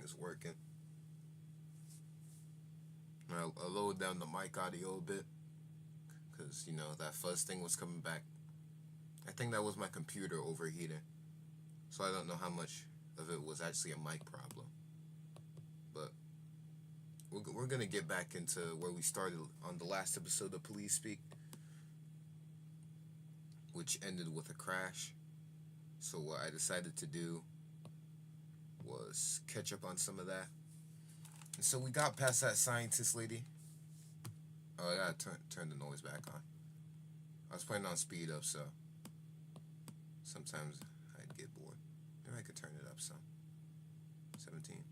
is working. I lowered down the mic audio a bit because, you know, that fuzz thing was coming back. I think that was my computer overheating. So I don't know how much of it was actually a mic problem. But we're going to get back into where we started on the last episode of PeliezSpeak, which ended with a crash. So what I decided to do was catch up on some of that. And so we got past that scientist lady. Oh, I gotta turn the noise back on. I was playing on speed up, so sometimes I'd get bored. Maybe I could turn it up some. 17.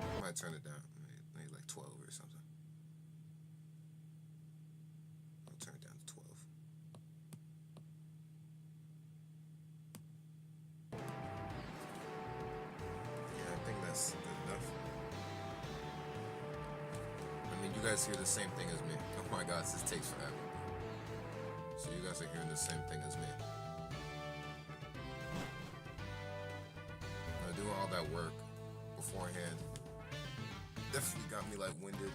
I might turn it down. Maybe like 12 or something. I'll turn it down to 12. Yeah, I think that's good enough. I mean, you guys hear the same thing as me. Oh my gosh, this takes forever. So you guys are hearing the same thing as me. Doing all that work beforehand definitely got me like winded.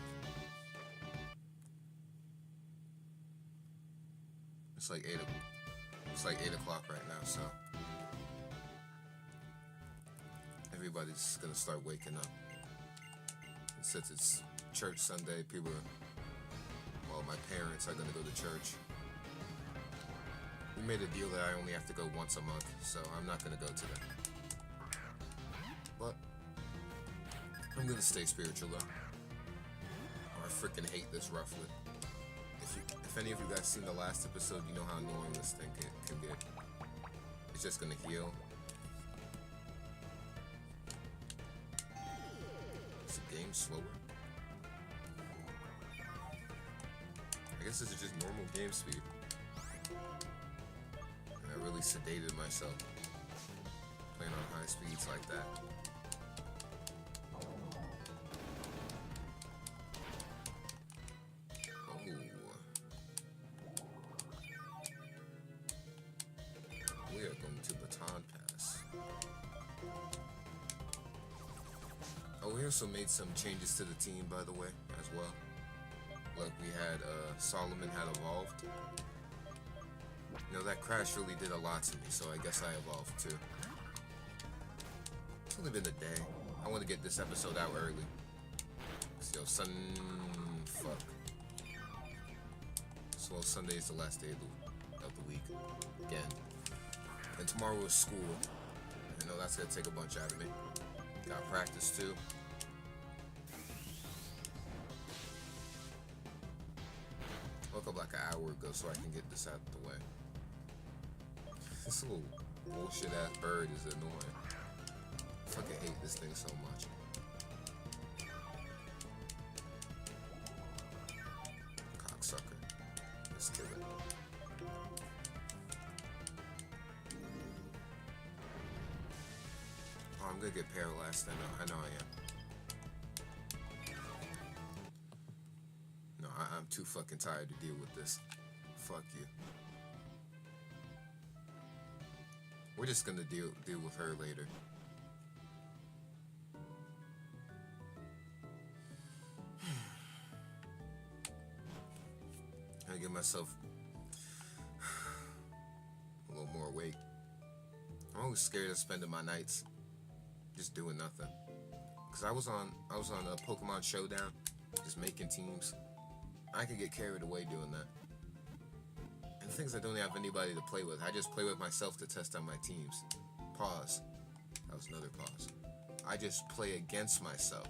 It's like 8 o'clock right now, so everybody's gonna start waking up. And since it's church Sunday, my parents are gonna go to church. We made a deal that I only have to go once a month, so I'm not gonna go today. But I'm gonna stay spiritual though. Or I freaking hate this roughly. If any of you guys seen the last episode, you know how annoying this thing can get. It's just gonna heal. Is the game slower? I guess this is just normal game speed. And I really sedated myself playing on high speeds like that. We are going to Baton Pass. Oh, we also made some changes to the team, by the way, as well. Like we had, Solomon had evolved. You know, that crash really did a lot to me, so I guess I evolved too. It's only been a day. I want to get this episode out early. So, fuck. So, Sunday is the last day of the week. Again. And tomorrow is school. I know that's gonna take a bunch out of me. Got practice too. Woke up like an hour ago so I can get this out of the way. This little bullshit ass bird is annoying. I fucking hate this thing so much. Cocksucker. Let's kill it. Oh, I'm gonna get paralyzed. I know I am. No, I'm too fucking tired to deal with this. Fuck you. We're just gonna deal with her later. I get myself a little more awake. I'm always scared of spending my nights just doing nothing. Cause I was on a Pokemon Showdown, just making teams. I could get carried away doing that. And things I don't have anybody to play with. I just play with myself to test out my teams. Pause. That was another pause. I just play against myself.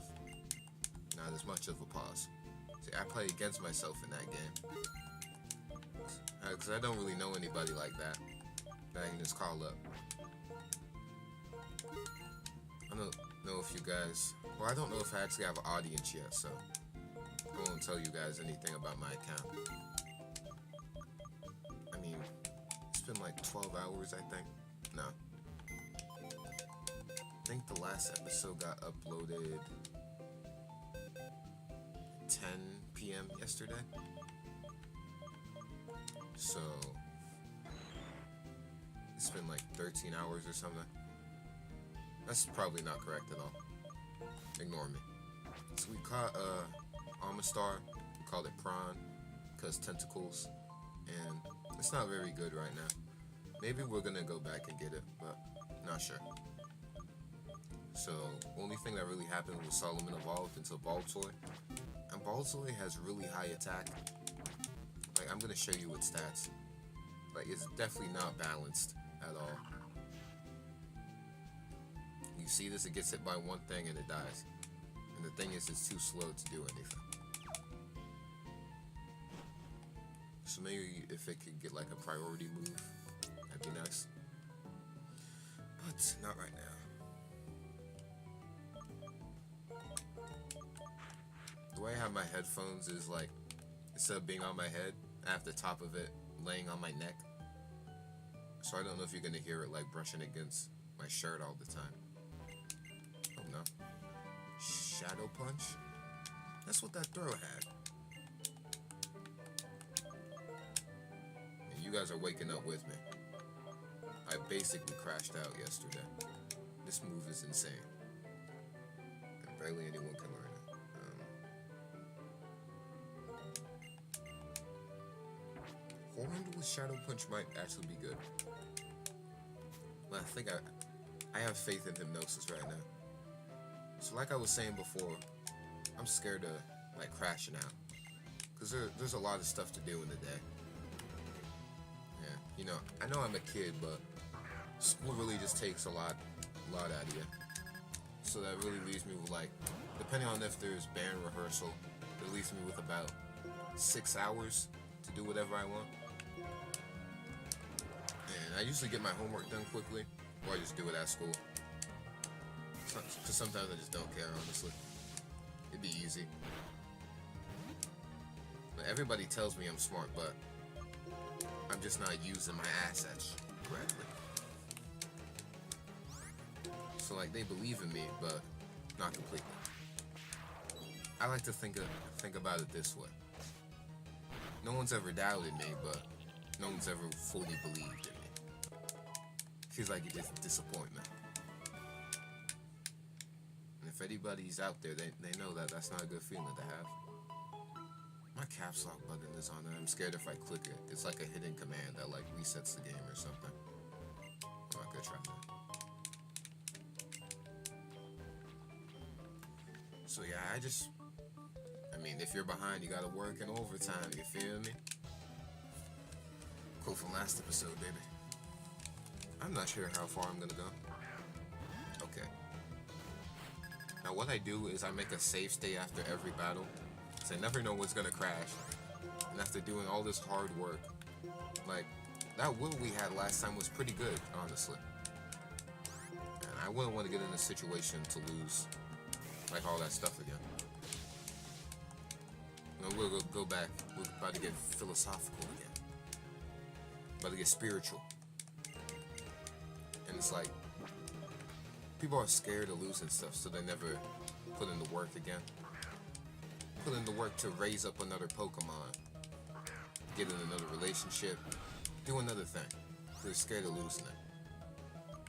Not as much of a pause. See, I play against myself in that game. Because I don't really know anybody like that I can just call up. I don't know if you guys... Well, I don't know if I actually have an audience yet, so I won't tell you guys anything about my account. I mean, it's been like 12 hours, I think. No. I think the last episode got uploaded 10 p.m. yesterday. So, spend like 13 hours or something. That's probably not correct at all. Ignore me. So we caught Amistar. We called it prawn because tentacles, and it's not very good right now. Maybe we're gonna go back and get it, but not sure. So only thing that really happened was Solomon evolved into Baltoy, and Baltoy has really high attack. Like, I'm gonna show you its stats. Like, it's definitely not balanced at all. You see this? It gets hit by one thing and it dies. And the thing is, it's too slow to do anything. So maybe if it could get like a priority move, that'd be nice. But not right now. The way I have my headphones is like, instead of being on my head, I have the top of it laying on my neck. So I don't know if you're gonna hear it like brushing against my shirt all the time. Oh no. Shadow punch? That's what that throw had. And you guys are waking up with me. I basically crashed out yesterday. This move is insane. And barely anyone can learn it. Horned with Shadow Punch might actually be good. But I think I have faith in Hypnosis right now. So like I was saying before, I'm scared of like crashing out. Because there's a lot of stuff to do in the day. Yeah, you know I'm a kid, but school really just takes a lot out of you. So that really leaves me with like, depending on if there's band rehearsal, it leaves me with about 6 hours to do whatever I want. And I usually get my homework done quickly, or I just do it at school. Because sometimes I just don't care, honestly. It'd be easy. But everybody tells me I'm smart, but I'm just not using my assets correctly. So like, they believe in me, but not completely. I like to think about it this way. No one's ever doubted me, but no one's ever fully believed in me. Feels like it's disappointment. And if anybody's out there, they know that that's not a good feeling to have. My caps lock button is on there. I'm scared if I click it. It's like a hidden command that like resets the game or something. Oh, I could try that. So yeah, I mean, if you're behind, you gotta work in overtime, you feel me? Quote from last episode, baby. I'm not sure how far I'm gonna go. Okay. Now what I do is I make a save state after every battle, because I never know what's gonna crash. And after doing all this hard work, like, that will we had last time was pretty good, honestly. And I wouldn't want to get in a situation to lose, like, all that stuff again. No, we'll go back. We're about to get philosophical again. About to get spiritual. And it's like, people are scared of losing stuff, so they never put in the work again. Put in the work to raise up another Pokemon, get in another relationship, do another thing. They're scared of losing it.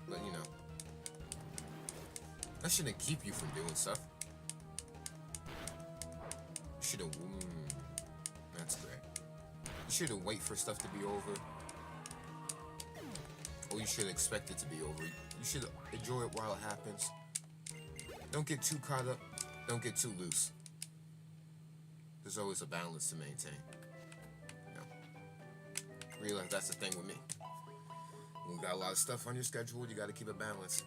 But you know, that shouldn't keep you from doing stuff. You shouldn't. That's great. You shouldn't wait for stuff to be over, or you shouldn't expect it to be over. You should enjoy it while it happens. Don't get too caught up. Don't get too loose. There's always a balance to maintain. You know, realize that's the thing with me. When you got a lot of stuff on your schedule, you got to keep it balanced.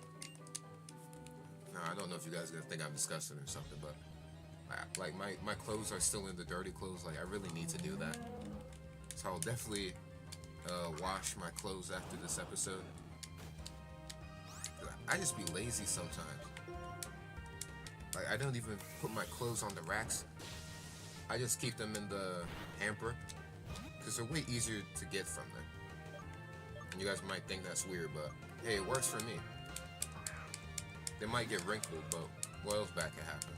Now, I don't know if you guys are gonna think I'm disgusting or something, but like my clothes are still in the dirty clothes. Like, I really need to do that. So I'll definitely wash my clothes after this episode. I just be lazy sometimes. Like, I don't even put my clothes on the racks. I just keep them in the hamper, because they're way easier to get from there. And you guys might think that's weird, but hey, it works for me. They might get wrinkled, but what else bad can happen?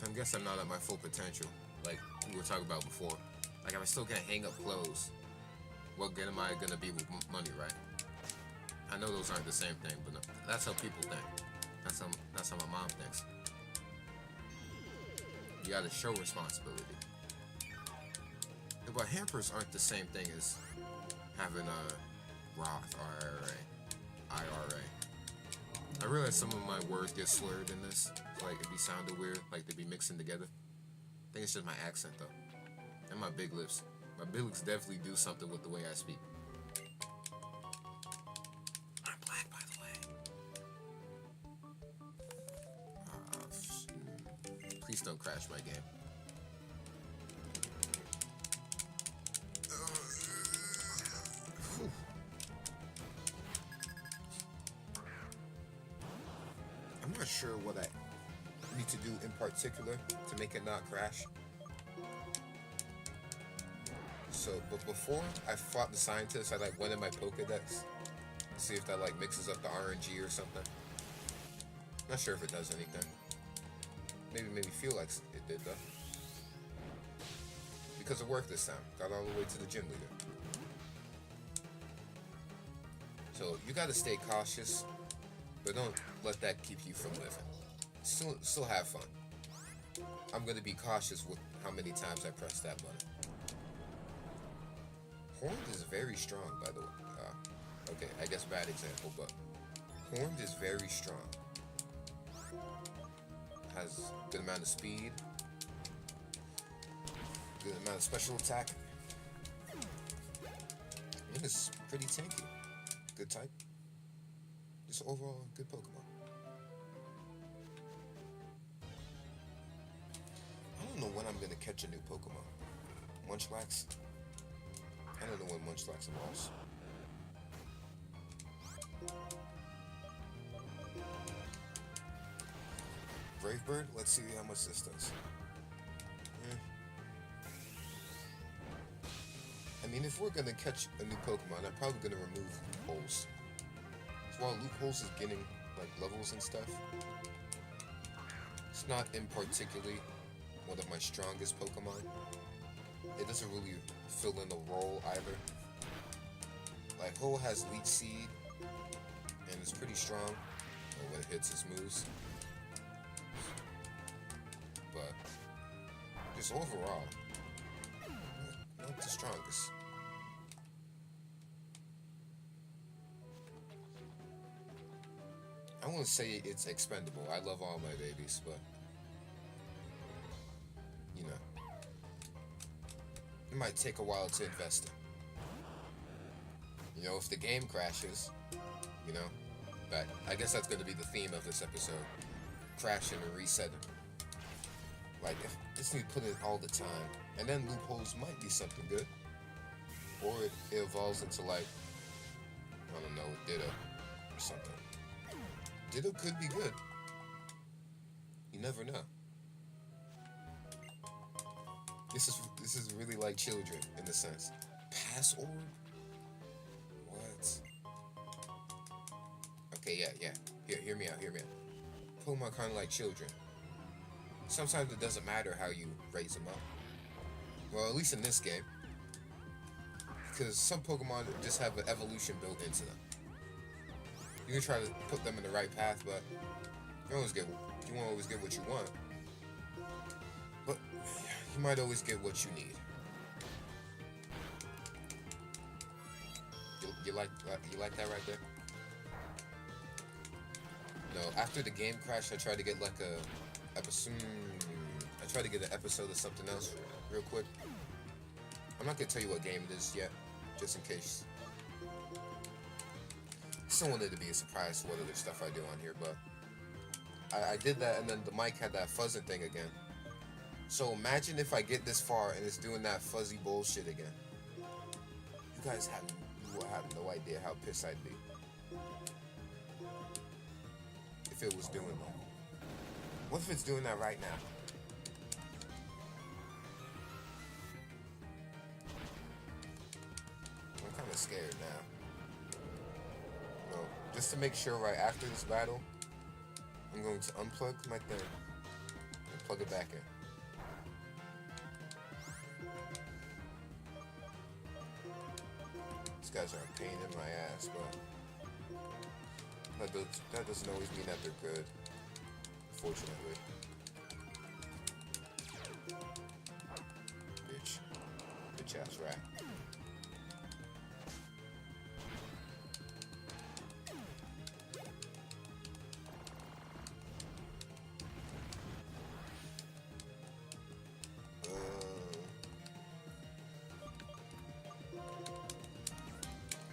I guess I'm not at my full potential, like we were talking about before. Like, if I still can't hang up clothes, what good am I gonna be with money, right? I know those aren't the same thing, but no, that's how people think. That's how my mom thinks. You gotta show responsibility. But hampers aren't the same thing as having a Roth or IRA. I realize some of my words get slurred in this. So like, it be sounding weird, like they be mixing together. I think it's just my accent though, and my big lips. My big lips definitely do something with the way I speak. I'm black, by the way. Please don't crash my game. I'm not sure what I need to do in particular to make it not crash. So, but before I fought the scientist, I like went in my Pokedex to see if that like mixes up the RNG or something. Not sure if it does anything. Maybe made me feel like it did though. Because it worked this time. Got all the way to the gym leader. So you gotta stay cautious, but don't let that keep you from living. Still have fun. I'm gonna be cautious with how many times I press that button. Horned is very strong, by the way. Okay, I guess bad example, but Horned is very strong. Has a good amount of speed, good amount of special attack, and it's pretty tanky. Good type. Just overall good Pokemon. I don't know when I'm gonna catch a new Pokemon. Munchlax. I don't know when Munchlax evolves. Brave Bird. Let's see how much this does. I mean, if we're gonna catch a new Pokemon, I'm probably gonna remove loopholes. So while loopholes is getting like levels and stuff, it's not in particularly one of my strongest Pokemon. It doesn't really fill in the role either. Like Ho has Leech Seed, and it's pretty strong when it hits its moves. But just overall, not the strongest. I wouldn't say it's expendable. I love all my babies, but you know, it might take a while to invest in. You know, if the game crashes, you know, but I guess that's going to be the theme of this episode: crashing and resetting. Like, if it's need to put in all the time, and then loopholes might be something good, or it evolves into like, I don't know, Ditto or something. Ditto could be good. You never know. This is really like children in a sense. Pass orb? What? Okay, yeah. Hear me out. Pokemon kind of like children. Sometimes it doesn't matter how you raise them up. Well, at least in this game. Because some Pokemon just have an evolution built into them. You can try to put them in the right path, but you won't always get what you want. But you might always get what you need. You like that right there? No, after the game crash, I tried to get like an episode of something else real quick. I'm not gonna tell you what game it is yet, just in case. I still wanted it to be a surprise to what other stuff I do on here, but I did that, and then the mic had that fuzzing thing again. So imagine if I get this far and it's doing that fuzzy bullshit again. You guys will have no idea how pissed I'd be if it was doing that. What if it's doing that right now? I'm kind of scared now. Well, just to make sure, right after this battle, I'm going to unplug my thing and plug it back in. guys are a pain in my ass, but that doesn't always mean that they're good, fortunately. Bitch ass rat.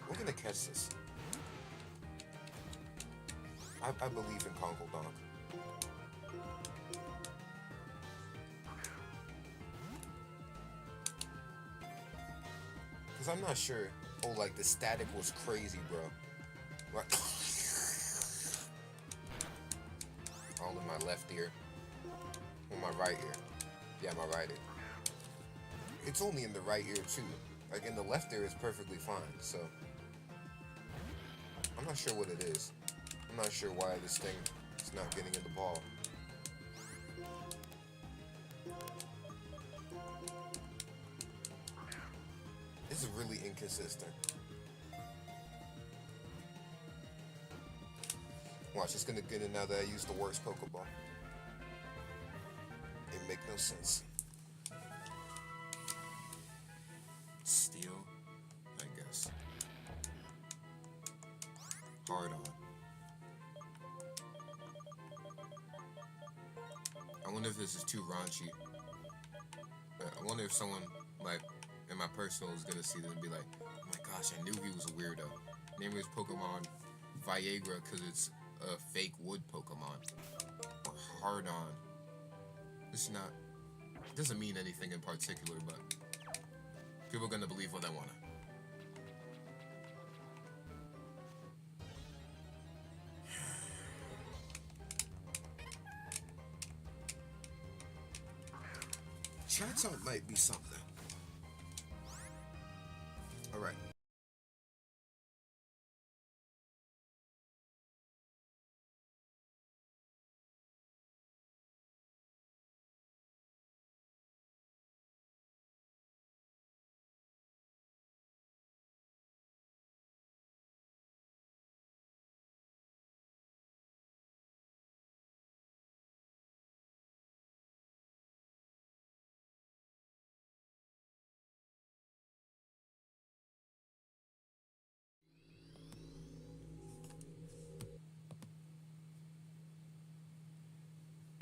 We're gonna catch this. I believe in Conkle Donk. Because I'm not sure. Oh, like the static was crazy, bro. Like, all in my left ear. On my right ear. Yeah, my right ear. It's only in the right ear, too. Like, in the left ear, it's perfectly fine, so. I'm not sure what it is. I'm not sure why this thing is not getting in the ball. This is really inconsistent. Watch, it's gonna get in now that I used the worst Pokeball. It make no sense. Steel, I guess. Hard on. I wonder if this is too raunchy. I wonder if someone, like, in my personal is gonna see this and be like, oh my gosh, I knew he was a weirdo. Name his Pokemon Viagra because it's a fake wood Pokemon. Or hard on. It's not, it doesn't mean anything in particular, but people are gonna believe what I wanna. Charizard might be something. Alright.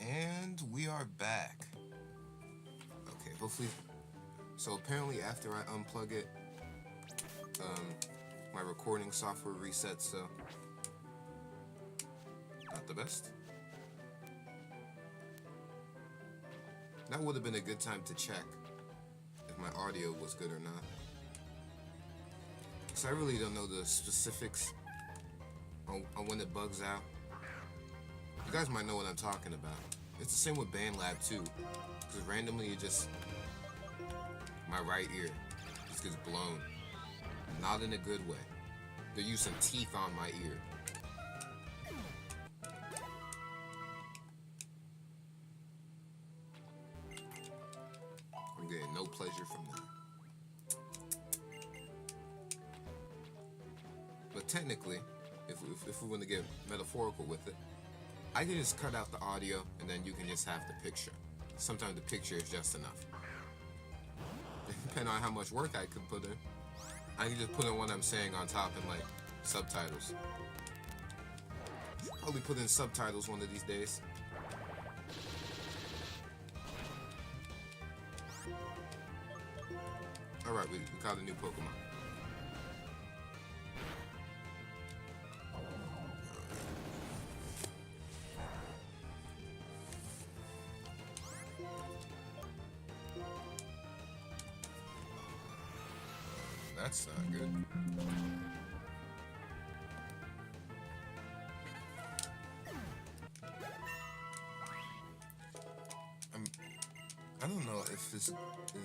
And we are back. Okay, hopefully. So apparently after I unplug it, my recording software resets, so not the best. That would have been a good time to check if my audio was good or not. So I really don't know the specifics on when it bugs out. You guys might know what I'm talking about. It's the same with BandLab too, because randomly it just, my right ear just gets blown. Not in a good way. They're using teeth on my ear. I'm getting no pleasure from that. But technically, if we want to get metaphorical with it, I can just cut out the audio and then you can just have the picture. Sometimes the picture is just enough. Depending on how much work I could put in, I can just put in what I'm saying on top and like subtitles. Probably put in subtitles one of these days. Alright, we caught a new Pokemon. That's not good. I don't know if this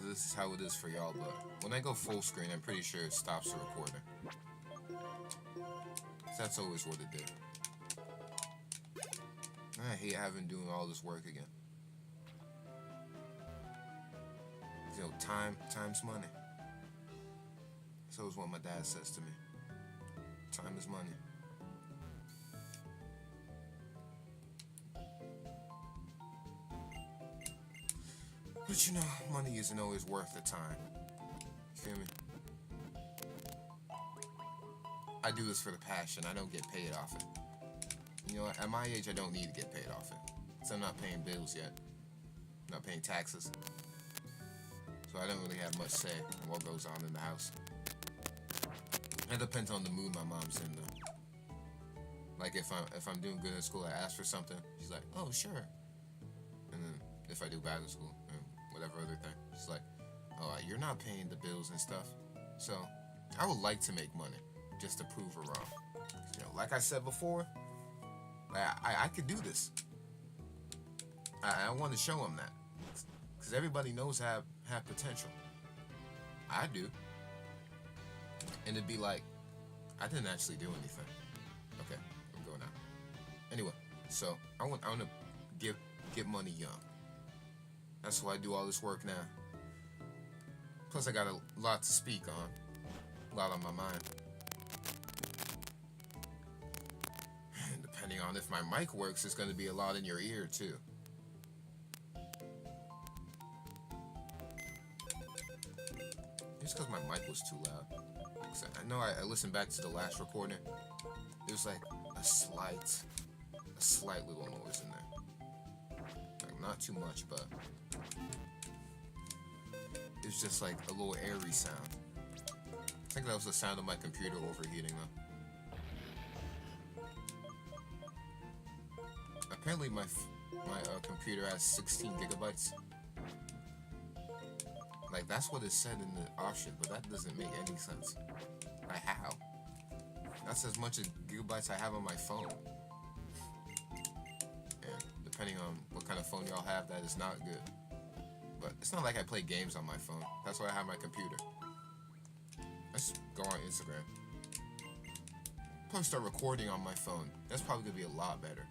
is how it is for y'all, but when I go full screen, I'm pretty sure it stops the recording. That's always what it did. I hate having doing all this work again. You know, time's money. So is what my dad says to me. Time is money. But you know, money isn't always worth the time. You feel me? I do this for the passion. I don't get paid off it. You know, at my age, I don't need to get paid off it. So I'm not paying bills yet. I'm not paying taxes. So I don't really have much say in what goes on in the house. It depends on the mood my mom's in, though. Like if I'm doing good in school, I ask for something. She's like, "Oh, sure." And then if I do bad in school, whatever other thing, she's like, "Oh, you're not paying the bills and stuff." So I would like to make money just to prove her wrong. You know, like I said before, I could do this. I want to show them that, because everybody knows I have potential. I do. And it'd be like, I didn't actually do anything. Okay, I'm going now. Anyway, so I want to get money young. That's why I do all this work now. Plus I got a lot to speak on. A lot on my mind. And depending on if my mic works, it's going to be a lot in your ear too. Just because my mic was too loud. I know I listened back to the last recording. There's like a slight little noise in there. Like not too much, but it's just like a little airy sound. I think that was the sound of my computer overheating though. Apparently my computer has 16 gigabytes. Like, that's what it said in the option, but that doesn't make any sense. Like, how? That's as much as gigabytes I have on my phone. And depending on what kind of phone y'all have, that is not good. But it's not like I play games on my phone. That's why I have my computer. Let's go on Instagram. Probably start recording on my phone. That's probably gonna be a lot better.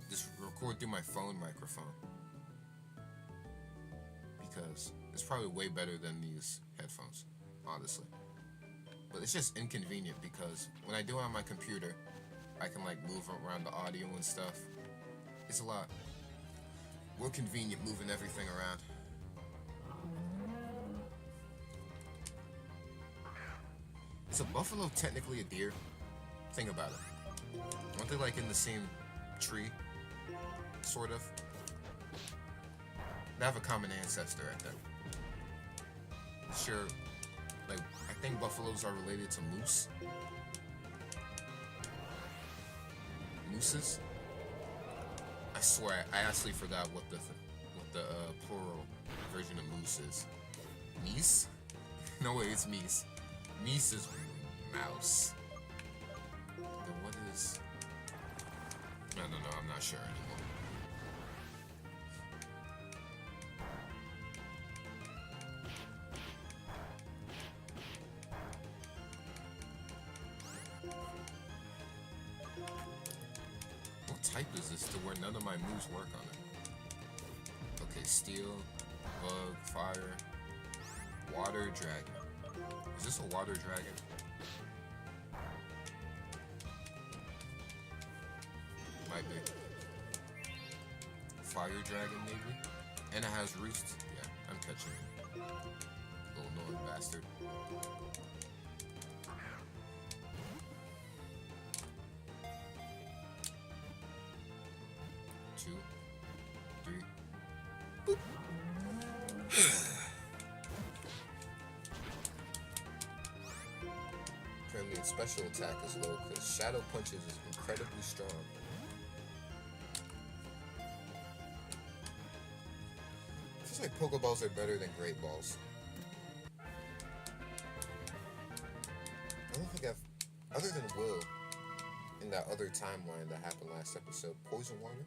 Just record through my phone microphone. Because it's probably way better than these headphones, honestly. But it's just inconvenient because when I do it on my computer, I can like move around the audio and stuff. It's a lot more convenient moving everything around. Is a buffalo technically a deer? Think about it. Aren't they like in the same tree? Sort of. They have a common ancestor, I think. Sure, like, I think buffaloes are related to moose. Mooses? I swear, I actually forgot what the plural version of moose is. Meese? No way, it's meese. Meese is mouse. Then what is... I don't know, I'm not sure anymore. Type is this to where none of my moves work on it? Okay, steel, bug, fire, water, dragon. Is this a water dragon? Might be. Fire dragon, maybe? And it has roost. Yeah, I'm catching it. Little annoying bastard. 2, 3. Boop. Apparently its special attack is low because Shadow Punches is incredibly strong. Feels like Pokeballs are better than Great Balls. I don't think I've, other than Will, in that other timeline that happened last episode, Poison Water,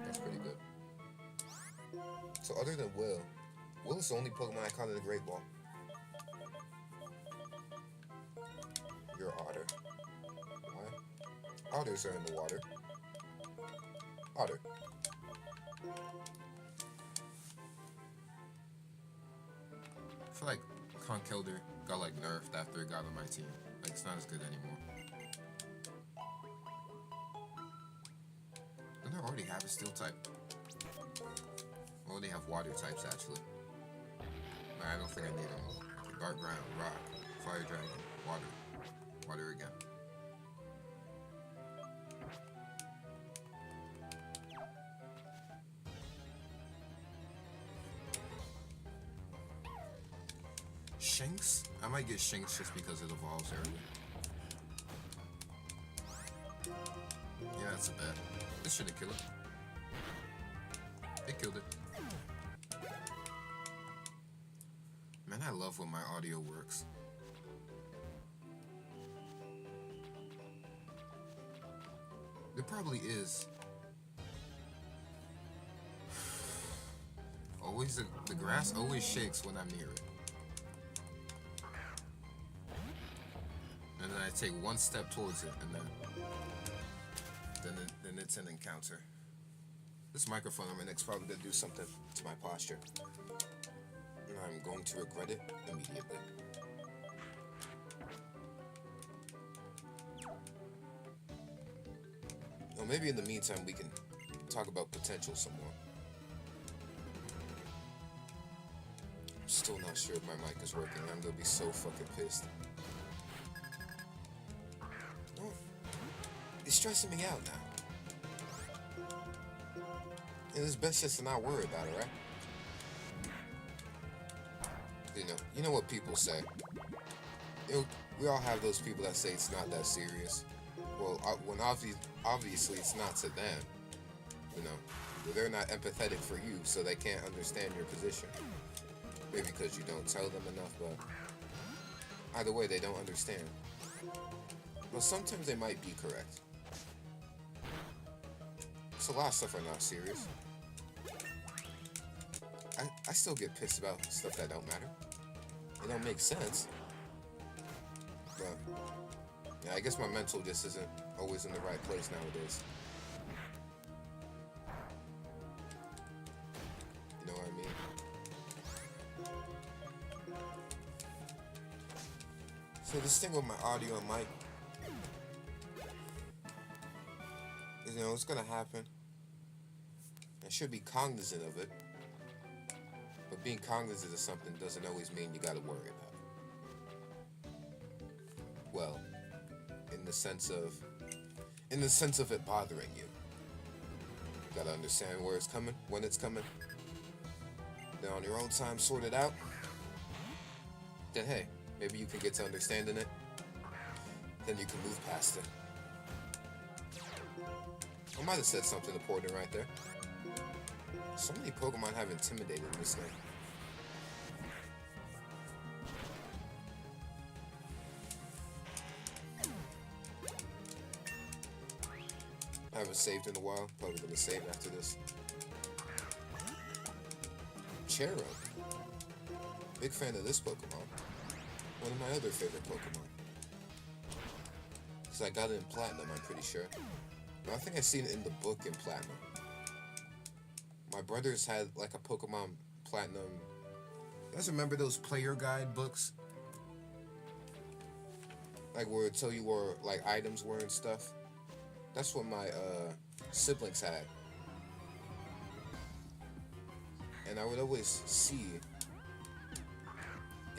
that's pretty good. So other than Will is the only Pokemon I caught in the Great Ball. You're Otter. Why? Otters are in the water. Otter. I feel like Conkeldurr got like nerfed after it got on my team. Like it's not as good anymore. Don't I already have a steel type? I already have water types actually. But I don't think I need them all. Dark ground, rock, fire dragon, water. Water again. Shinx? I might get Shinx just because it evolves early. Yeah, that's a bet. This shouldn't kill it. It killed it. Man, I love when my audio works. There probably is. Always the grass always shakes when I'm near it. And then I take one step towards it, and then it's an encounter. This microphone on my neck's probably gonna do something to my posture. And I'm going to regret it immediately. Well, maybe in the meantime we can talk about potential some more. I'm still not sure if my mic is working. I'm gonna be so fucking pissed. Oh, it's stressing me out now. And it's best just to not worry about it, right? You know what people say. We all have those people that say it's not that serious. Well, when obviously it's not to them. You know, they're not empathetic for you, so they can't understand your position. Maybe because you don't tell them enough, but either way, they don't understand. Well, sometimes they might be correct. So a lot of stuff are not serious. I still get pissed about stuff that don't matter. It don't make sense. But yeah, I guess my mental just isn't always in the right place nowadays. You know what I mean? So this thing with my audio and mic, it's gonna happen. I should be cognizant of it. But being cognizant of something doesn't always mean you gotta worry about it. Well, in the sense of it bothering you. You gotta understand where it's coming, when it's coming. Then on your own time sort it out. Then hey, maybe you can get to understanding it. Then you can move past it. I might have said something important right there. So many Pokemon have intimidated in this game. I haven't saved in a while. Probably gonna save after this. Cherub. Big fan of this Pokemon. One of my other favorite Pokemon. Because I got it in Platinum, I'm pretty sure. But I think I've seen it in the book in Platinum. My brothers had like a Pokemon Platinum. You guys remember those player guide books? Like where it tell you where like items were and stuff? That's what my siblings had. And I would always see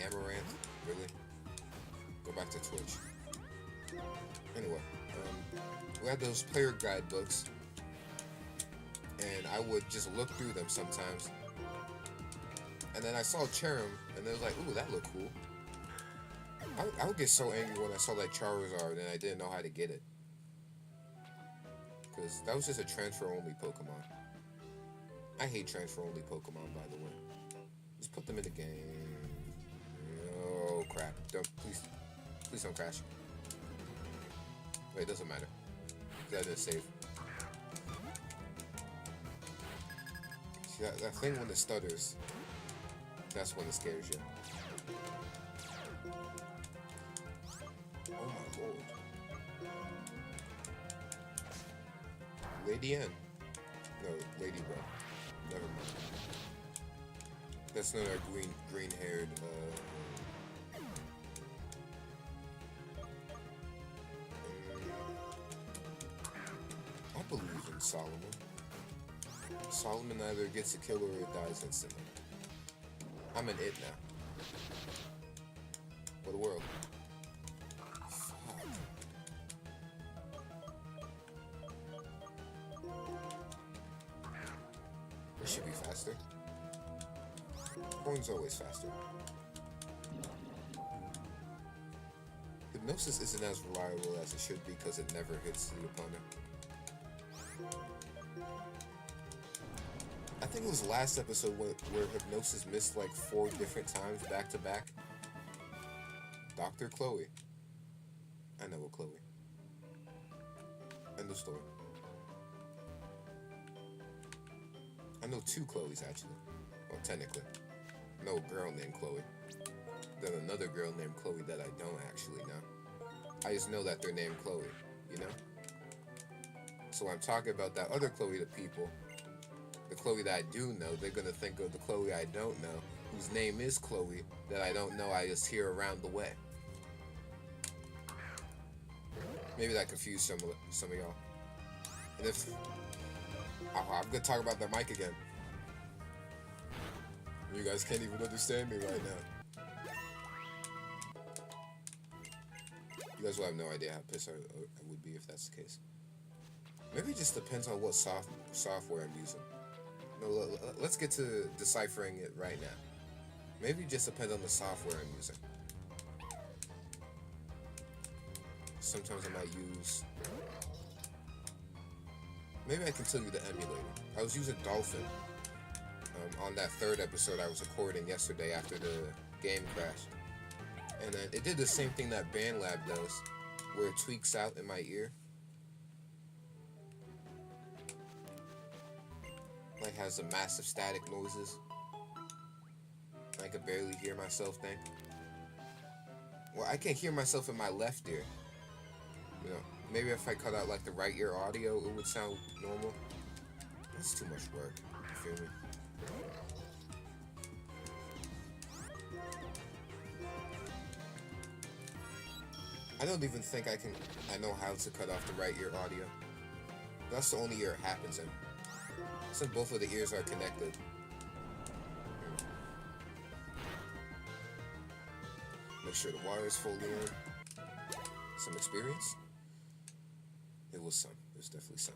Amaranth, really? Go back to Twitch. Anyway, we had those player guide books. And I would just look through them sometimes. And then I saw Cherub, and I was like, ooh, that looked cool. I would get so angry when I saw like Charizard and I didn't know how to get it. Because that was just a transfer-only Pokemon. I hate transfer-only Pokemon, by the way. Just put them in the game. Oh, crap. Please don't crash. Wait, it doesn't matter. That is safe. See, that thing when it stutters, that's when it scares you. Oh my lord. Lady N. No, Ladybug. Never mind. That's not our green-haired Solomon. Solomon either gets a kill or it dies instantly. I'm an it now. For the world. Fuck. This should be faster. Coin's always faster. Hypnosis isn't as reliable as it should be because it never hits the opponent. I think it was last episode where Hypnosis missed like 4 different times back to back. Dr. Chloe. I know a Chloe. End of story. I know 2 Chloes actually. Well, technically. I know a girl named Chloe. Then another girl named Chloe that I don't actually know. I just know that they're named Chloe, you know? So when I'm talking about that other Chloe to people, the Chloe that I do know, they're gonna think of the Chloe I don't know, whose name is Chloe, that I don't know, I just hear around the way. Maybe that confused some of y'all. And if... I'm gonna talk about the mic again. You guys can't even understand me right now. You guys will have no idea how pissed I would be if that's the case. Maybe it just depends on what software I'm using. No, let's get to deciphering it right now. Maybe it just depends on the software I'm using. Sometimes I might use... Maybe I can tell you the emulator. I was using Dolphin on that 3rd episode I was recording yesterday after the game crashed. And then it did the same thing that BandLab does, where it tweaks out in my ear. Like has the massive static noises. I can barely hear myself think. Well, I can hear myself in my left ear. You know, maybe if I cut out like the right ear audio, it would sound normal. That's too much work. You feel me? I don't even think I know how to cut off the right ear audio. That's the only ear it happens in. Since both of the ears are connected. Make sure the wire is fully in. Some experience? It was some. It was definitely some.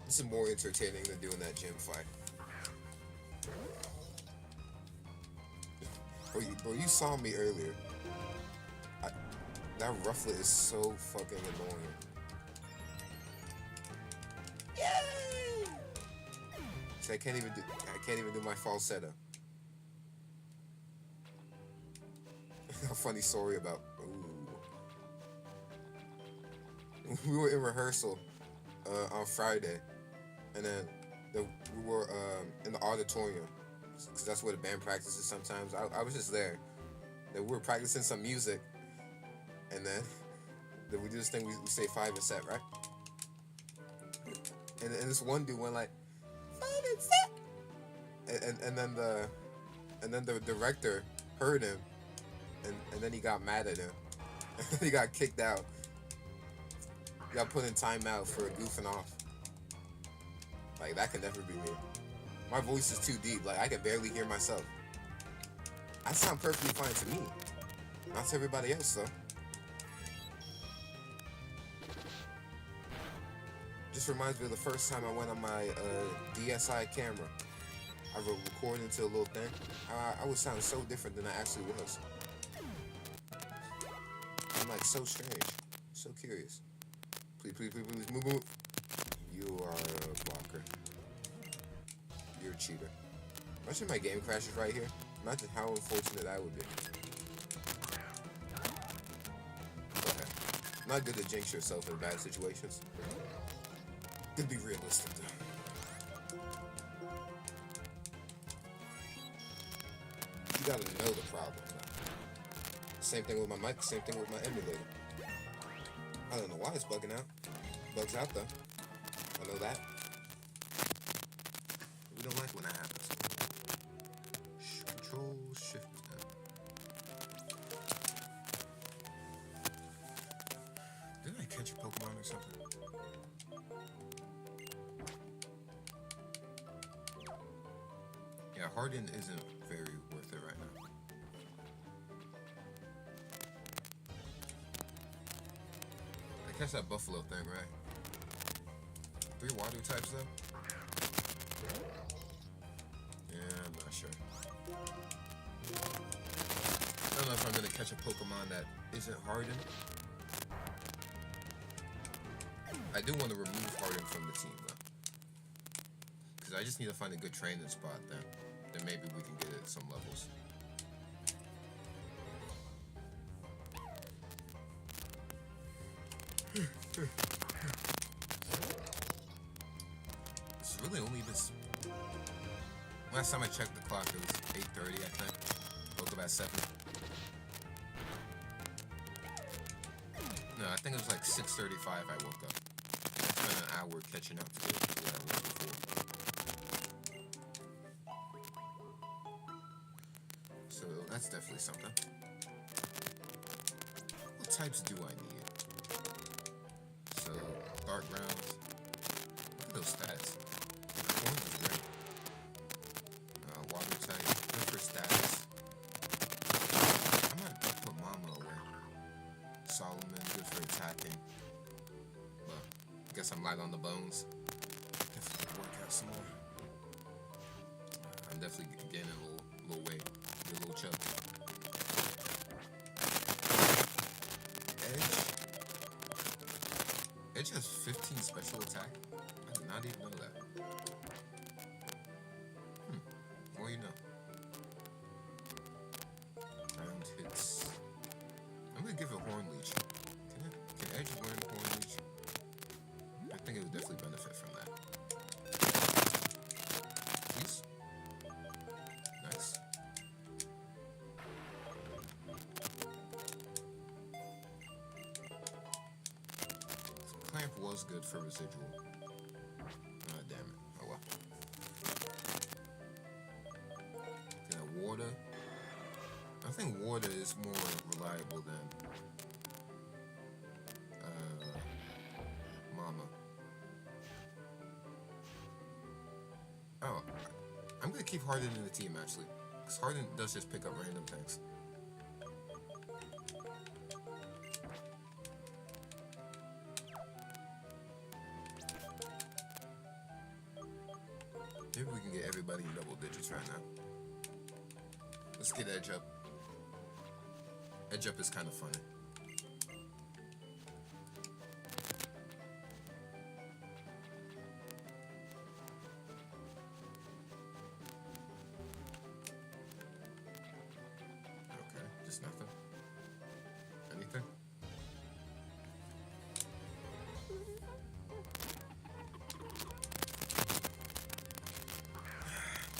This is more entertaining than doing that gym fight. Bro, you saw me earlier. That rufflet is so fucking annoying. Yay! So I can't even do my falsetto. A funny story about. Ooh. We were in rehearsal on Friday, and then we were in the auditorium. Because that's where the band practices sometimes. I was just there. Then we were practicing some music. And then we do this thing, we say 5 and set, right? And this one dude went like, 5 and set! And then the director heard him. And then he got mad at him. And he got kicked out. He got put in timeout for goofing off. Like, that can never be me. My voice is too deep. Like, I can barely hear myself. I sound perfectly fine to me. Not to everybody else, though. Just reminds me of the first time I went on my DSi camera. I recorded into a little thing. I would sound so different than I actually was. I'm like so strange. So curious. Please, move. You are a blocker. You're a cheater. Imagine my game crashes right here. Imagine how unfortunate I would be. Okay. Not good to jinx yourself in bad situations. Good to be realistic though. You gotta know the problem though. Same thing with my mic, same thing with my emulator. I don't know why it's bugging out. Bugs out though. I know that. We don't like when that happens. Control Shift. or something. Yeah, Harden isn't very worth it right now. I catch that Buffalo thing, right? 3 water types though? Yeah, I'm not sure. I don't know if I'm gonna catch a Pokemon that isn't Harden. I do want to remove Harden from the team though, because I just need to find a good training spot then maybe we can get it at some levels. It's really only this. Last time I checked the clock, it was 8:30, I think. Woke up at 7. No, I think it was like 6:35 I woke up. I spent an hour catching up to where I was before. So that's definitely something. What types do I need? So, dark grounds. Look at those stats. Orange is great. Water type, good for stats. I might put Mama away. Solomon, good for attacking. But I guess I'm light on the bones. Definitely need to work out some more. I'm definitely gaining a little weight, get a little chub. Edge has 15 special attack. I did not even know that. More you know. Ground hits. I'm gonna give it Horn Leech. Can Edge learn Horn Leech? I think it would definitely benefit from that. Please. Nice. Clamp was good for residual. Ah, damn it. Oh well. Water. I think water is more reliable than Mama. Oh, I'm gonna keep Harden in the team actually, because Harden does just pick up random things. Maybe we can get everybody in double digits right now. Let's get Edge up. Edge up is kind of funny. Okay, just nothing. Anything?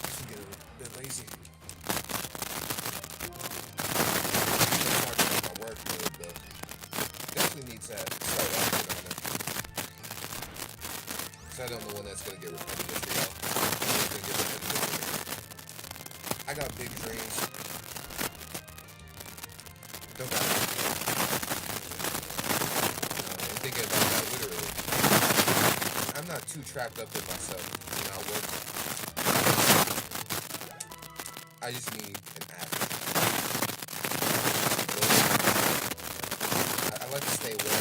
This will get a bit lazy. Definitely need to start acting on it. Because I don't know when that's going to get repetitive for y'all. I got big dreams. Don't got it. I'm thinking about that literally. I'm not too trapped up in myself and not working. I just need an act. I like to stay away.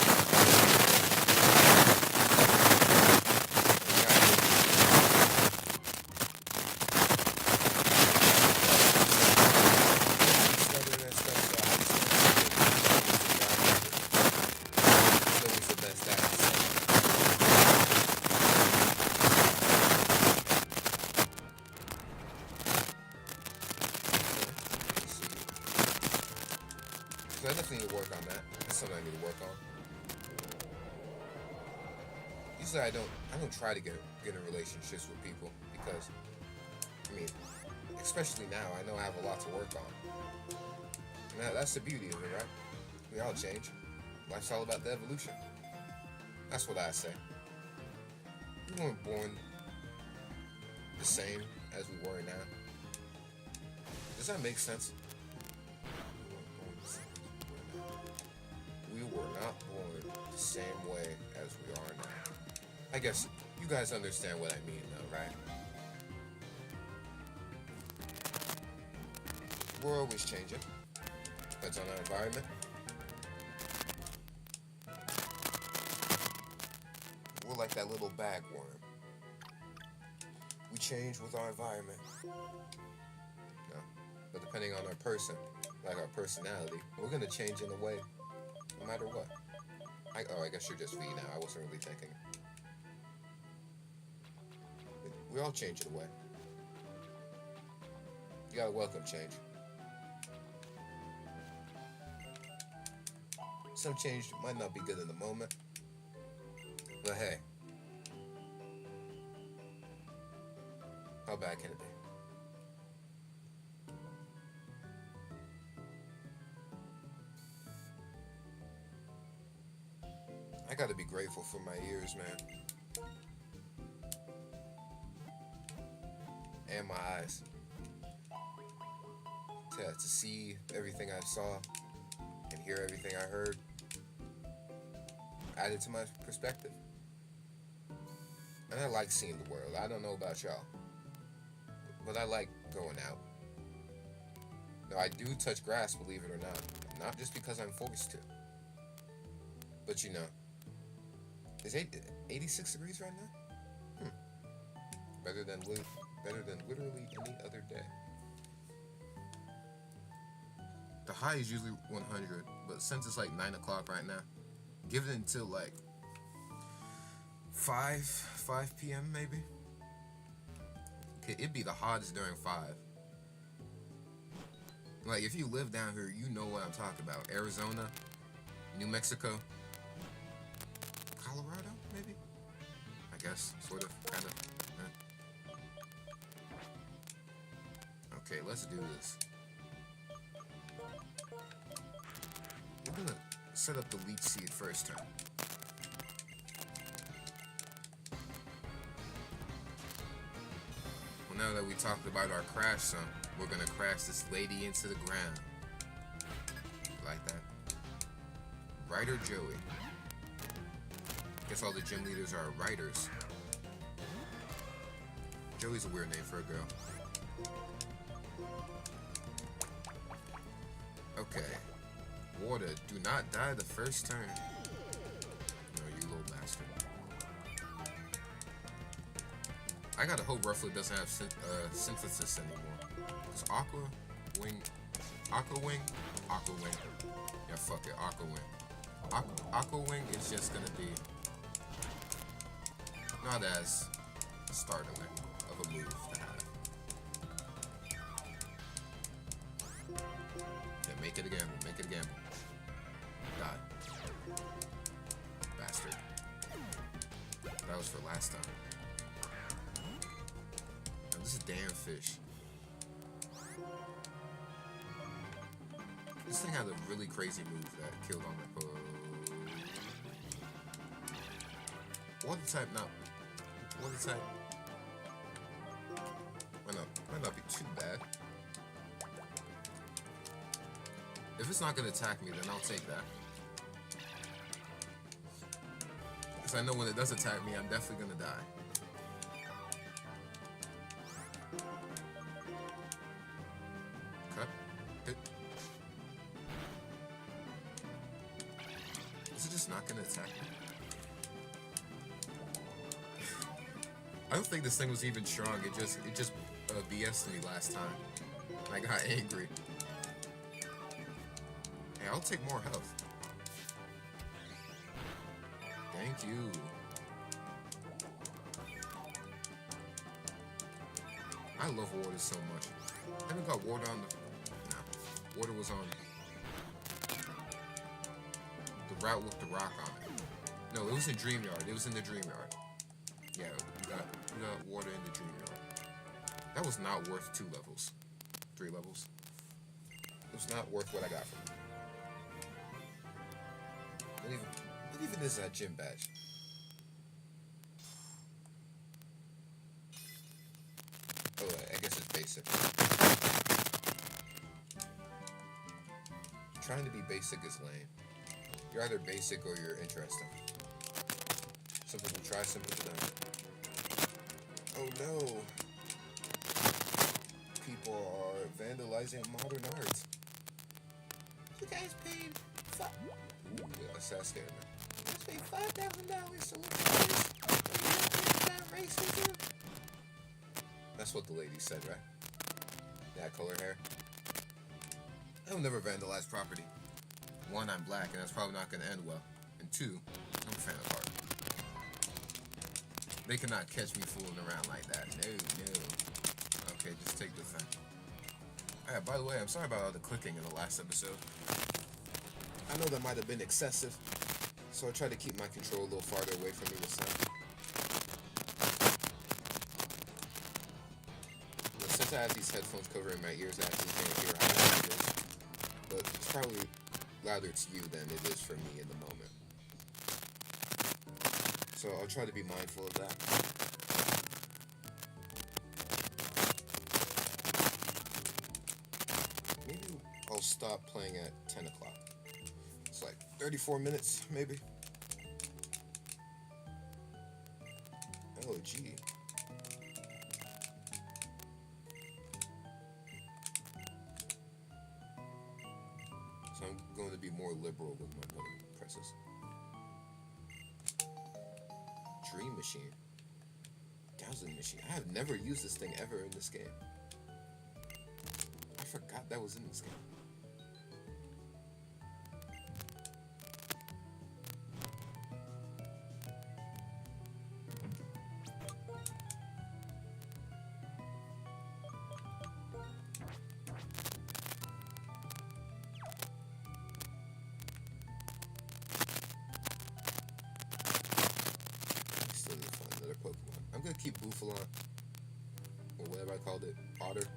So I definitely need to work on that. That's something I need to work on. Usually I don't try to get in relationships with people because, I mean, especially now, I know I have a lot to work on. And that's the beauty of it, right? We all change. Life's all about the evolution. That's what I say. We weren't born the same as we were now. Does that make sense? We were not born the same way as I guess you guys understand what I mean, though, right? We're always changing. Depends on our environment. We're like that little bagworm. We change with our environment. No. But depending on our person, like our personality, we're gonna change in a way, no matter what. I guess you're just V now. I wasn't really thinking. We all change in a way. You gotta welcome change. Some change might not be good in the moment, but hey, how bad can it be? I gotta be grateful for my ears, man. And my eyes. To see everything I saw and hear everything I heard added to my perspective. And I like seeing the world. I don't know about y'all, but I like going out. Now, I do touch grass, believe it or not just because I'm forced to. But you know, is 86 degrees right now? Better than literally any other day. The high is usually 100, but since it's like 9 o'clock right now, give it until like 5 p.m. maybe. Okay, it'd be the hottest during 5. Like, if you live down here, you know what I'm talking about. Arizona, New Mexico, Colorado, maybe? I guess, sort of, kind of. Okay, let's do this. We're gonna set up the leech seed first turn. Well, now that we talked about our crash some, we're gonna crash this lady into the ground. Like that. Ryder Joey. Guess all the gym leaders are writers. Joey's a weird name for a girl. Okay. Water, do not die the first turn. No, you little bastard. I gotta hope Ruffler doesn't have synthesis anymore. Cause Aqua Wing. Yeah, fuck it, Aqua Wing. Aqua Wing is just gonna be not as startling of a move to have. Yeah, make it a gamble, make it a gamble. Die. Bastard. That was for last time. Now, this is damn fish. This thing had a really crazy move that killed on my Water type, not. Water type. Might not be too bad. If it's not gonna attack me, then I'll take that. Because I know when it does attack me, I'm definitely gonna die. Cut. Hit. Is it just not gonna attack me? I don't think this thing was even strong. It just BS'd me last time. And I got angry. Hey, I'll take more health. Thank you. I love water so much. I haven't got water on the... No. Water was on... The route with the rock on it. No, it was in Dreamyard. It was in the Dreamyard. Yeah, we got water in the Dreamyard. That was not worth 2 levels. 3 levels. It was not worth what I got from it. What even is that gym badge? Oh, I guess it's basic. Trying to be basic is lame. You're either basic or you're interesting. Some people try, some people don't. Oh no! People are vandalizing modern art. You guys paid Ooh, that scared me. You guys paid $5,000 to look at this. And you don't think about racism? That's what the lady said, right? That color hair. I will never vandalize property. One, I'm black, and that's probably not going to end well. And two, I'm a fan of art. They cannot catch me fooling around like that. No. Okay, just take the thing. Alright, by the way, I'm sorry about all the clicking in the last episode. I know that might have been excessive, so I tried to keep my control a little farther away from me this time. But since I have these headphones covering my ears, I actually can't hear how loud it is. But it's probably louder to you than it is for me in the moment. So I'll try to be mindful of that. Maybe I'll stop playing at 10 o'clock. It's like 34 minutes, maybe. Oh, gee. So I'm going to be more liberal with my button presses. Dream machine. Dowsing machine. I have never used this thing ever in this game. I forgot that was in this game. Still need to find another Pokemon. I'm gonna keep Buffalon, or whatever I called it, Otter.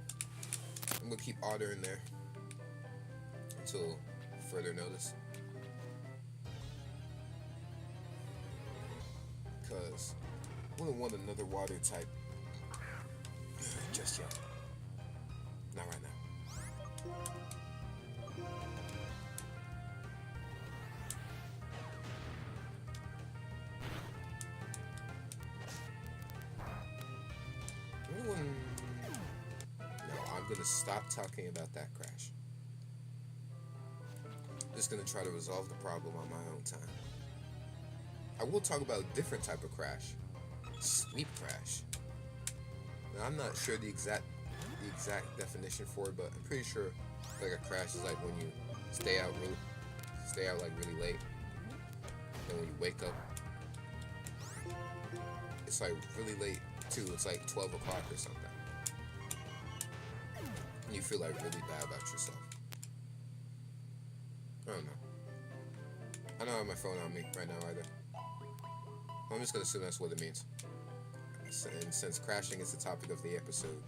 I'm gonna keep Otter in there until further notice. Because I wouldn't want another water type just yet. Not right now. I'm gonna stop talking about that crash. I'm just gonna try to resolve the problem on my own time. I will talk about a different type of crash. Sleep crash. Now, I'm not sure the exact definition for it, but I'm pretty sure like a crash is like when you stay out like really late, and when you wake up, it's like really late too. It's like 12 o'clock or something. You feel like really bad about yourself. I don't know. I don't have my phone on me right now either. I'm just gonna assume that's what it means. And since crashing is the topic of the episode,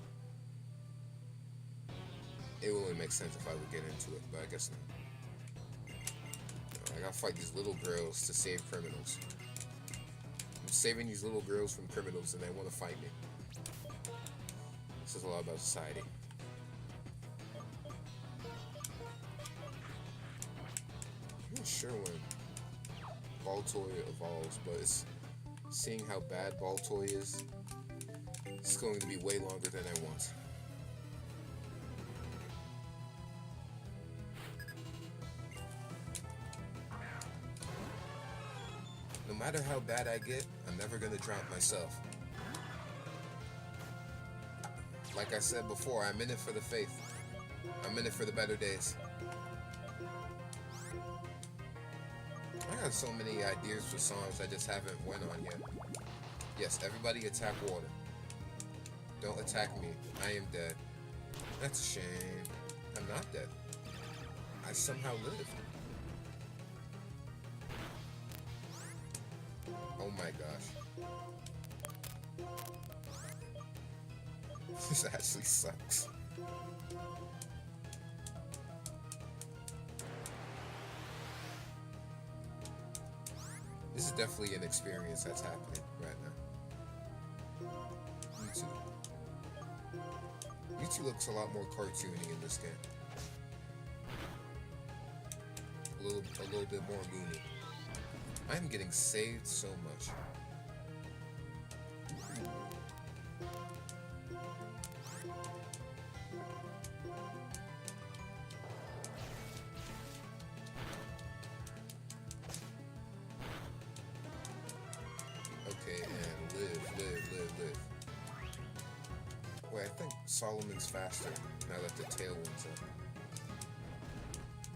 it will only make sense if I would get into it, but I guess not. I gotta fight these little girls to save criminals. I'm saving these little girls from criminals and they want to fight me. This is a lot about society. I'm not sure when Baltoy evolves, but it's seeing how bad Baltoy is, it's going to be way longer than I want. No matter how bad I get, I'm never gonna drop myself. Like I said before, I'm in it for the faith. I'm in it for the better days. I got so many ideas for songs I just haven't went on yet. Yes, everybody attack water. Don't attack me. I am dead. That's a shame. I'm not dead. I somehow live. Oh my gosh. This actually sucks. This is definitely an experience that's happening right now. YouTube looks a lot more cartoony in this game. A little bit more moony. I'm getting saved so much. Okay, and live. Wait, I think Solomon's faster now that the tailwind's up.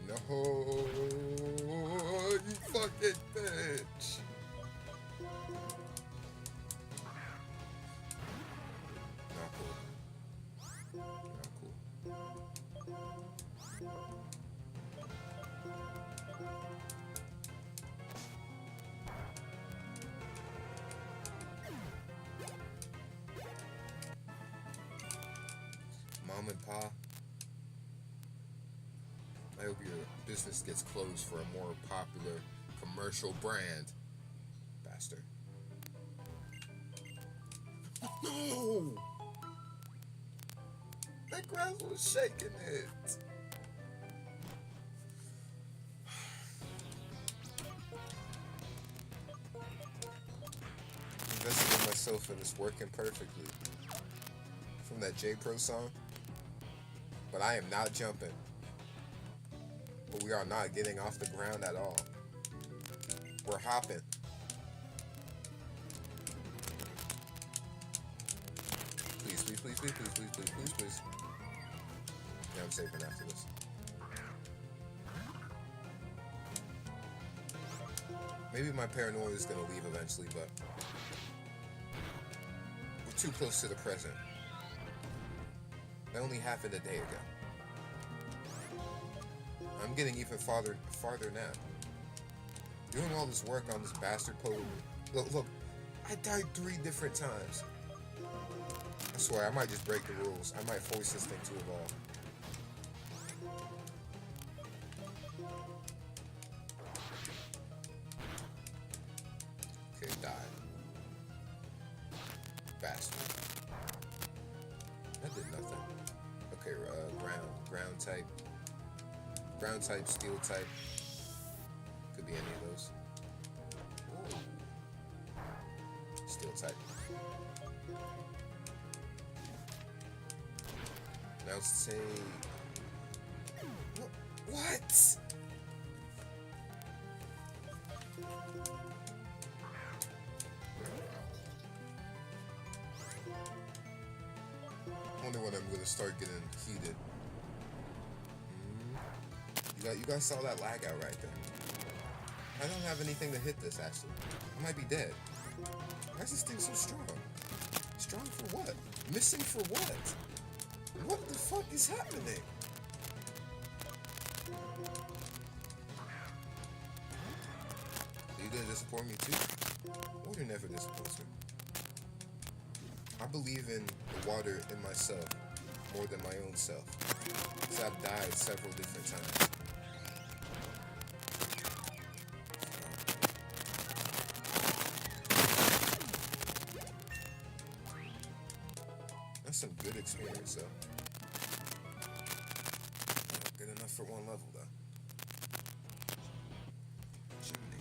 No, you fucking bitch. Not cool. Not cool. Mom and Pa, I hope your business gets closed for a more popular commercial brand. Bastard. No! That grass was shaking it. Invested in myself and it's working perfectly. From that J Pro song. But I am not jumping. But we are not getting off the ground at all. We're hopping. Please. Yeah, I'm saving after this. Maybe my paranoia is gonna leave eventually, but we're too close to the present. That only happened a day ago. I'm getting even farther now. Doing all this work on this bastard pole. Look, I died 3 different times. I swear, I might just break the rules. I might force this thing to evolve. Okay, die. Bastard. That did nothing. Okay, ground type. Ground type, steel type. Could be any of those. Ooh. Steel type. Now say... What? I wonder when I'm gonna start getting heated. You guys saw that lag out right there. I don't have anything to hit this, actually. I might be dead. Why is this thing so strong? Strong for what? Missing for what? What the fuck is happening? Are you gonna disappoint me too? Water never disappoints me. I believe in the water in myself more than my own self. Because I've died several different times. That's some good experience, though. Not good enough for one level, though. Chimney.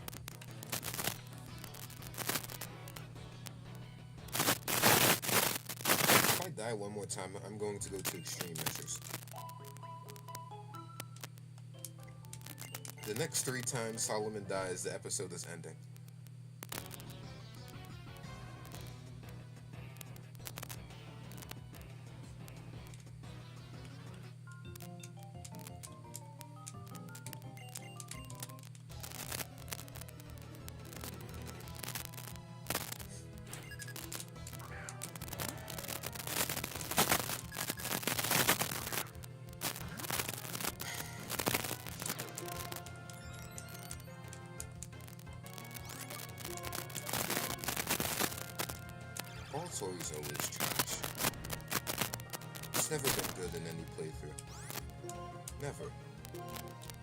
If I die one more time, I'm going to go to extreme measures. The next 3 times Solomon dies, the episode is ending. Toys always trash. It's never been good in any playthrough. Never.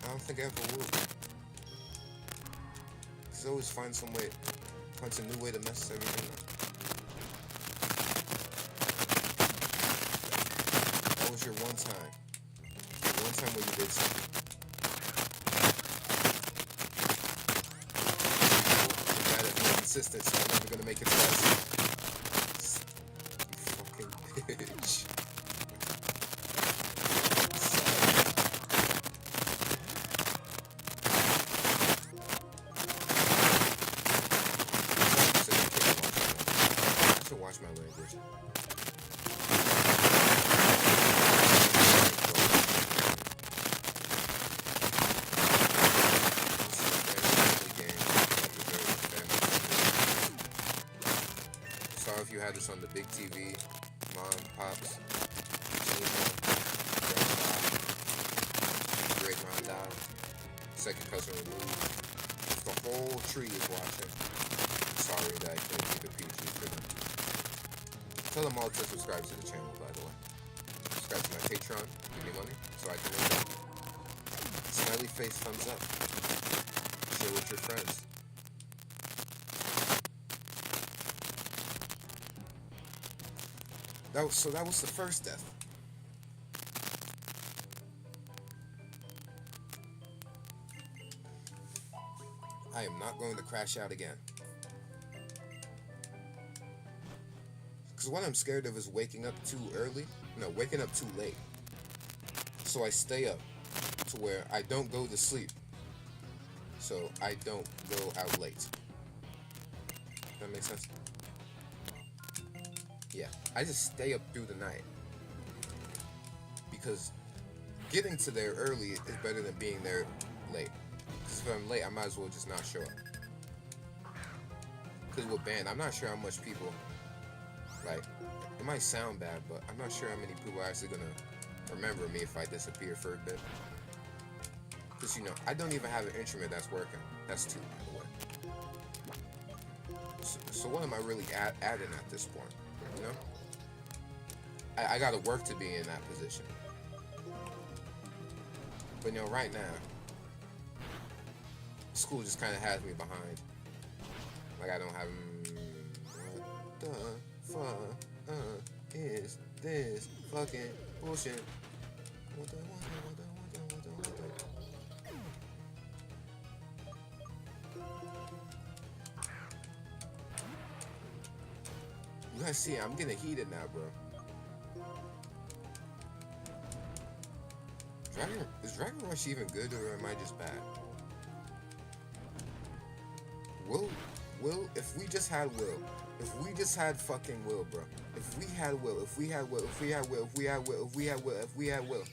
I don't think I ever will. Because I always finds a new way to mess everything up. That was your one time. The one time where you did something. That is more consistent, so I'm never gonna make it twice. Bitch. you had this on the big TV, mom, pops, Gina, grandpa, great granddad, second cousin removed. If the whole tree is watching, sorry that I couldn't keep it PG for them. Tell them all to subscribe to the channel, by the way. Subscribe to my Patreon, give me money, so I can make it. Smiley face, thumbs up. Share with your friends. That was the first death. I am not going to crash out again. Because what I'm scared of is waking up too early. No, waking up too late. So I stay up to where I don't go to sleep. So I don't go out late. That makes sense? Yeah, I just stay up through the night. Because getting to there early is better than being there late. Because if I'm late, I might as well just not show up. Because with band, I'm not sure how much people, like, it might sound bad, but I'm not sure how many people are actually going to remember me if I disappear for a bit. Because, you know, I don't even have an instrument that's working. That's two, by the way. So what am I really adding at this point? You know? I gotta work to be in that position. But, you know, right now, school just kind of has me behind. Like, I don't have... What the fuck is this fucking bullshit? What the... You guys see, I'm getting heated now, bro. Is Dragon Rush even good, or am I just bad? Will, if we just had Will, if we just had fucking Will, bro. If we had Will, if we had Will, if we had Will, if we had Will, if we had Will, if we had Will.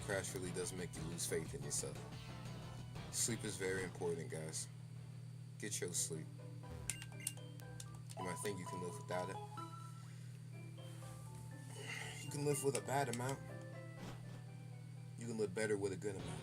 Crash really does make you lose faith in yourself. Sleep is very important, guys. Get your sleep. You might think you can live without it. You can live with a bad amount. You can live better with a good amount.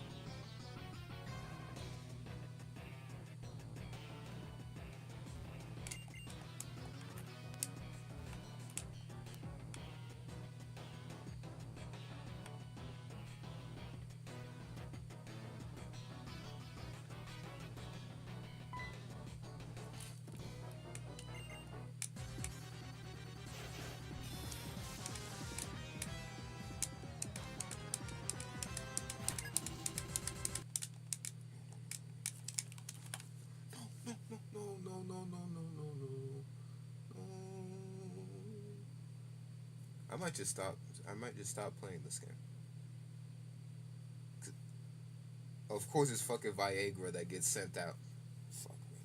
I might just stop. I might just stop playing this game. Of course, it's fucking Viagra that gets sent out. Fuck me.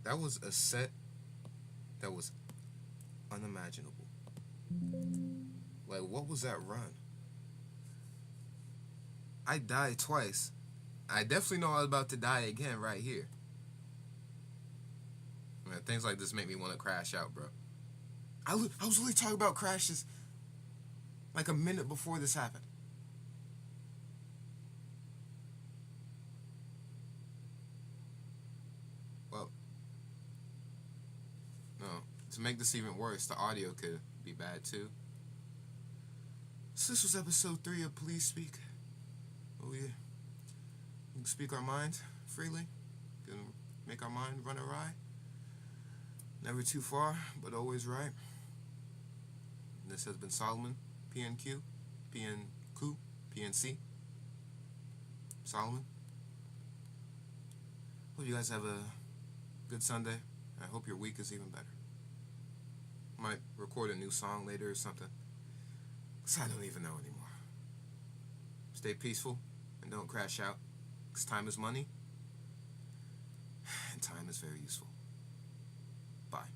That was a set that was unimaginable. Like, what was that run? I died twice. I definitely know I was about to die again right here. Man, things like this make me want to crash out, bro. I was really talking about crashes like a minute before this happened. Well, no. To make this even worse, the audio could be bad too. So this was episode 3 of PeliezSpeak. We can speak our mind freely. Can make our mind run awry. Never too far, but always right. This has been Solomon, PNQ, PNQ, PNC. Solomon. Hope you guys have a good Sunday. I hope your week is even better. Might record a new song later or something. Because I don't even know anymore. Stay peaceful and don't crash out. Because time is money. And time is very useful. Bye.